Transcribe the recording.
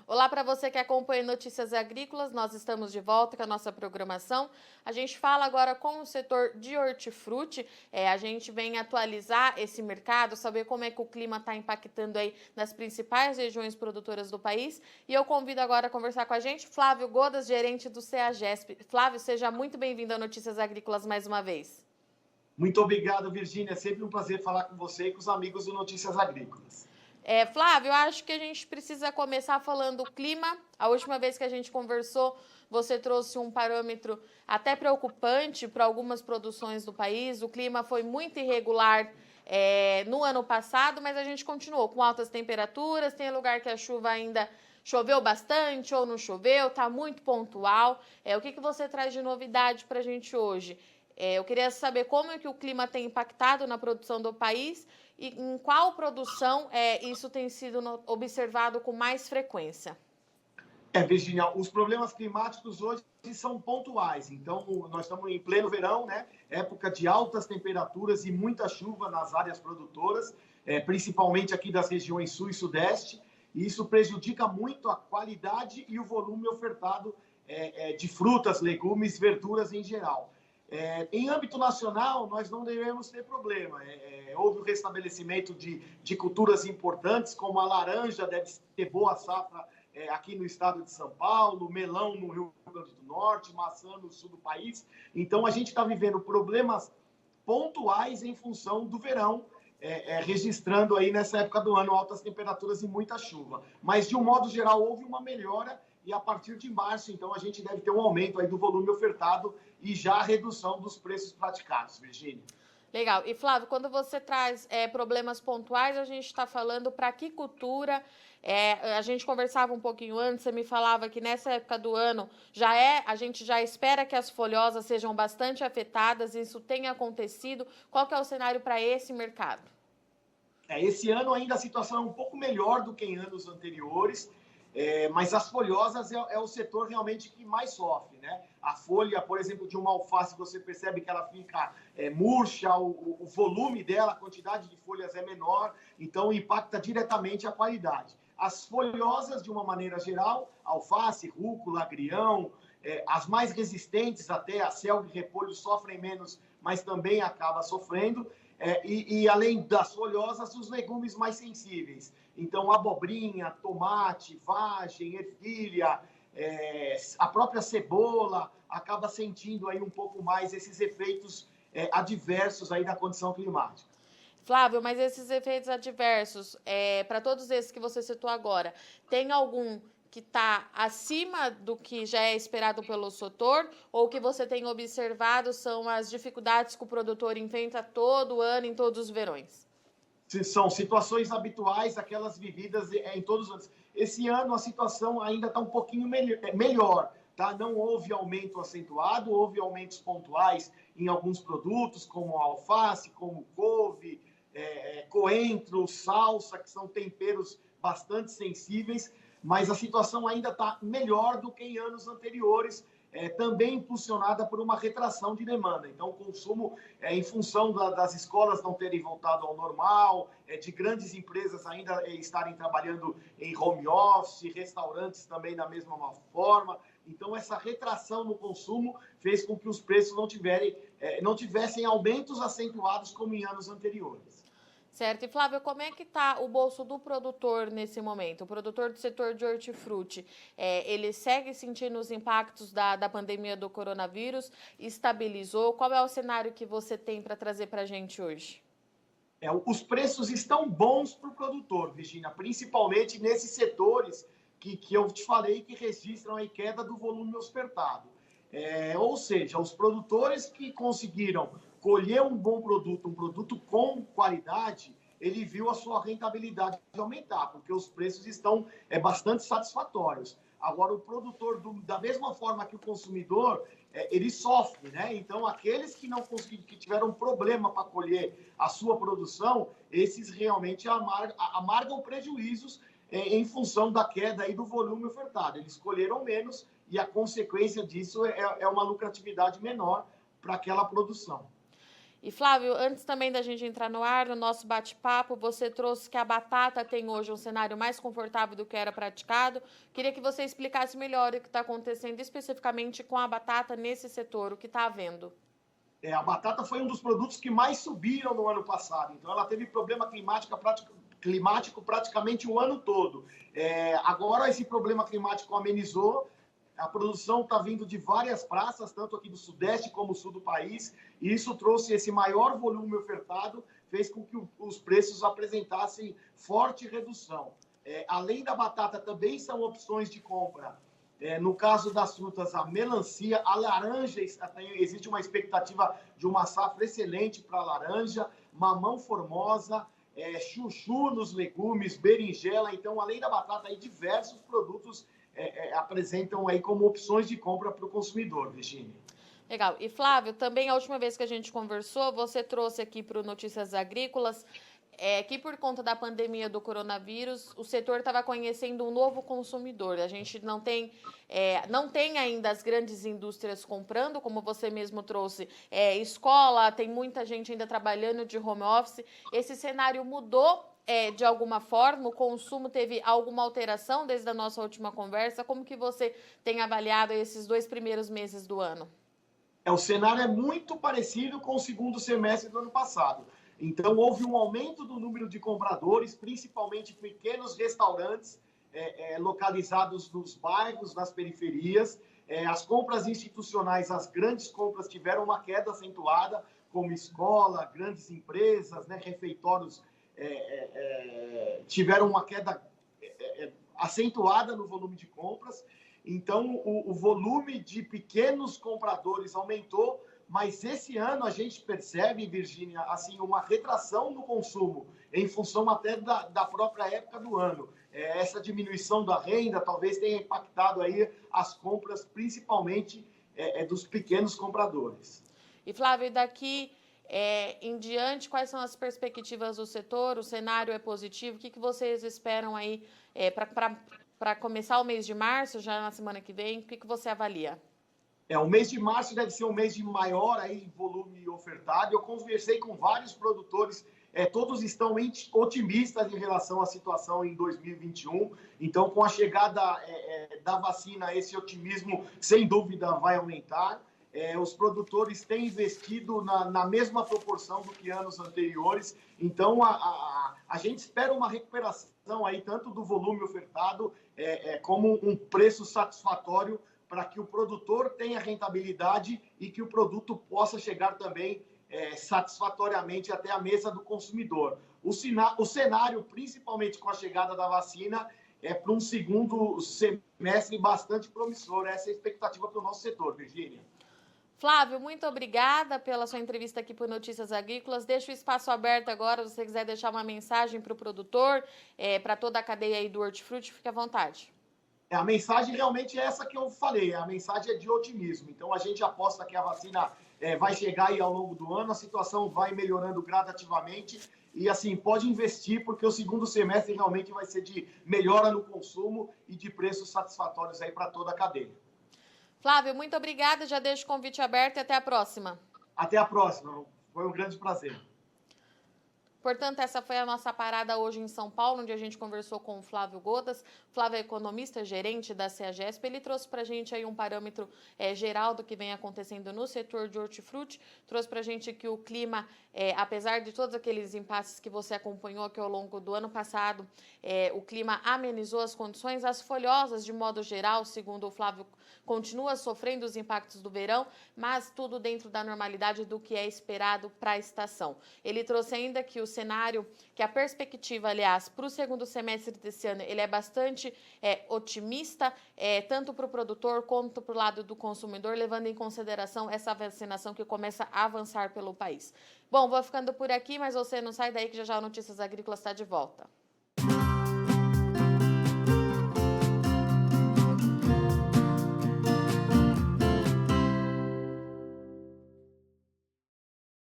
Olá para você que acompanha Notícias Agrícolas, nós estamos de volta com a nossa programação. A gente fala agora com o setor de hortifruti, a gente vem atualizar esse mercado, saber como é que o clima está impactando aí nas principais regiões produtoras do país. E eu convido agora a conversar com a gente Flávio Godas, gerente do CEAGESP. Flávio, seja muito bem-vindo a Notícias Agrícolas mais uma vez. Muito obrigado, Virgínia. É sempre um prazer falar com você e com os amigos do Notícias Agrícolas. Flávio, eu acho que a gente precisa começar falando do clima. A última vez que a gente conversou, você trouxe um parâmetro até preocupante para algumas produções do país. O clima foi muito irregular no ano passado, mas a gente continuou com altas temperaturas. Tem lugar que a chuva ainda choveu bastante ou não choveu, está muito pontual. O que você traz de novidade para a gente hoje? Eu queria saber como é que o clima tem impactado na produção do país e em qual produção isso tem sido observado com mais frequência. Virgínia, os problemas climáticos hoje são pontuais. Então, nós estamos em pleno verão, né? Época de altas temperaturas e muita chuva nas áreas produtoras, principalmente aqui das regiões sul e sudeste. E isso prejudica muito a qualidade e o volume ofertado de frutas, legumes, verduras em geral. Em âmbito nacional, nós não devemos ter problema. Houve o restabelecimento de culturas importantes, como a laranja deve ter boa safra aqui no estado de São Paulo, melão no Rio Grande do Norte, maçã no sul do país. Então, a gente está vivendo problemas pontuais em função do verão, registrando aí nessa época do ano altas temperaturas e muita chuva. Mas, de um modo geral, houve uma melhora e a partir de março, então, a gente deve ter um aumento aí do volume ofertado e já a redução dos preços praticados, Virgínia. Legal. E, Flávio, quando você traz problemas pontuais, a gente está falando para que cultura? A gente conversava um pouquinho antes, você me falava que nessa época do ano a gente já espera que as folhosas sejam bastante afetadas, isso tem acontecido. Qual que é o cenário para esse mercado? Esse ano ainda a situação é um pouco melhor do que em anos anteriores, mas as folhosas é o setor realmente que mais sofre, né? A folha, por exemplo, de uma alface, você percebe que ela fica murcha, o volume dela, a quantidade de folhas é menor, então impacta diretamente a qualidade. As folhosas, de uma maneira geral, alface, rúcula, agrião, as mais resistentes até, a selga e repolho, sofrem menos, mas também acaba sofrendo. E além das folhosas, os legumes mais sensíveis. Então, abobrinha, tomate, vagem, ervilha, a própria cebola acaba sentindo aí um pouco mais esses efeitos adversos aí da condição climática. Flávio, mas esses efeitos adversos, para todos esses que você citou agora, tem algum que está acima do que já é esperado pelo setor, ou o que você tem observado são as dificuldades que o produtor enfrenta todo ano, em todos os verões? São situações habituais, aquelas vividas em todos os anos. Esse ano a situação ainda está um pouquinho melhor, tá? Não houve aumento acentuado, houve aumentos pontuais em alguns produtos, como alface, como couve, coentro, salsa, que são temperos bastante sensíveis, mas a situação ainda está melhor do que em anos anteriores, também impulsionada por uma retração de demanda. Então, o consumo, em função das escolas não terem voltado ao normal, de grandes empresas ainda estarem trabalhando em home office, restaurantes também da mesma forma. Então, essa retração no consumo fez com que os preços não tivessem aumentos acentuados como em anos anteriores. Certo. E, Flávio, como é que está o bolso do produtor nesse momento? O produtor do setor de hortifruti, ele segue sentindo os impactos da pandemia do coronavírus? Estabilizou? Qual é o cenário que você tem para trazer para a gente hoje? Os preços estão bons para o produtor, Virginia, principalmente nesses setores que eu te falei que registram a queda do volume ofertado. Ou seja, os produtores que conseguiram colher um bom produto, um produto com qualidade, ele viu a sua rentabilidade aumentar, porque os preços estão bastante satisfatórios. Agora, o produtor, da mesma forma que o consumidor, ele sofre, né? Então, aqueles que não conseguiram, que tiveram problema para colher a sua produção, esses realmente amargam prejuízos em função da queda aí do volume ofertado. Eles colheram menos e a consequência disso é uma lucratividade menor para aquela produção. E Flávio, antes também da gente entrar no ar, no nosso bate-papo, você trouxe que a batata tem hoje um cenário mais confortável do que era praticado. Queria que você explicasse melhor o que está acontecendo especificamente com a batata nesse setor, o que está havendo. A batata foi um dos produtos que mais subiram no ano passado, então ela teve problema climático praticamente o ano todo. Agora esse problema climático amenizou, a produção está vindo de várias praças, tanto aqui do Sudeste como do Sul do país, e isso trouxe esse maior volume ofertado, fez com que os preços apresentassem forte redução. Além da batata, também são opções de compra. No caso das frutas, a melancia, a laranja, existe uma expectativa de uma safra excelente para a laranja, mamão formosa, chuchu nos legumes, berinjela. Então, além da batata, aí, diversos produtos apresentam aí como opções de compra para o consumidor, Virginia. Legal. E Flávio, também a última vez que a gente conversou, você trouxe aqui para o Notícias Agrícolas que por conta da pandemia do coronavírus, o setor estava conhecendo um novo consumidor. A gente não tem ainda as grandes indústrias comprando, como você mesmo trouxe, escola, tem muita gente ainda trabalhando de home office. Esse cenário mudou de alguma forma? O consumo teve alguma alteração desde a nossa última conversa? Como que você tem avaliado esses 2 primeiros meses do ano? O cenário é muito parecido com o segundo semestre do ano passado. Então, houve um aumento do número de compradores, principalmente pequenos restaurantes localizados nos bairros, nas periferias. As compras institucionais, as grandes compras, tiveram uma queda acentuada, como escola, grandes empresas, né, refeitórios, tiveram uma queda acentuada no volume de compras. Então, o volume de pequenos compradores aumentou, mas esse ano a gente percebe, Virgínia, assim, uma retração no consumo, em função até da própria época do ano. Essa diminuição da renda talvez tenha impactado aí as compras, principalmente dos pequenos compradores. E Flávio, daqui em diante, quais são as perspectivas do setor? O cenário é positivo? O que vocês esperam aí para começar o mês de março, já na semana que vem? O que você avalia? O mês de março deve ser um mês de maior aí, volume ofertado. Eu conversei com vários produtores, todos estão otimistas em relação à situação em 2021. Então, com a chegada da vacina, esse otimismo, sem dúvida, vai aumentar. Os produtores têm investido na mesma proporção do que anos anteriores. Então, a gente espera uma recuperação aí, tanto do volume ofertado, como um preço satisfatório para que o produtor tenha rentabilidade e que o produto possa chegar também satisfatoriamente até a mesa do consumidor. O cenário, principalmente com a chegada da vacina, para um segundo semestre bastante promissor. Essa é a expectativa para o nosso setor, Virgínia. Flávio, muito obrigada pela sua entrevista aqui por Notícias Agrícolas. Deixo o espaço aberto agora, se você quiser deixar uma mensagem para o produtor, para toda a cadeia aí do hortifruti, fique à vontade. A mensagem realmente é essa que eu falei, a mensagem é de otimismo. Então, a gente aposta que a vacina vai chegar aí ao longo do ano, a situação vai melhorando gradativamente e, assim, pode investir, porque o segundo semestre realmente vai ser de melhora no consumo e de preços satisfatórios aí para toda a cadeia. Flávio, muito obrigada, já deixo o convite aberto e até a próxima. Até a próxima, foi um grande prazer. Portanto, essa foi a nossa parada hoje em São Paulo, onde a gente conversou com o Flávio Godas. Flávio é economista, gerente da CEAGESP. Ele trouxe para a gente aí um parâmetro geral do que vem acontecendo no setor de hortifruti. Trouxe para a gente que o clima, apesar de todos aqueles impasses que você acompanhou aqui ao longo do ano passado, o clima amenizou as condições. As folhosas, de modo geral, segundo o Flávio, continua sofrendo os impactos do verão, mas tudo dentro da normalidade do que é esperado para a estação. Ele trouxe ainda que o cenário, que a perspectiva, aliás, para o segundo semestre desse ano, ele é bastante otimista, tanto para o produtor quanto para o lado do consumidor, levando em consideração essa vacinação que começa a avançar pelo país. Bom, vou ficando por aqui, mas você não sai daí que já já o Notícias Agrícolas está de volta.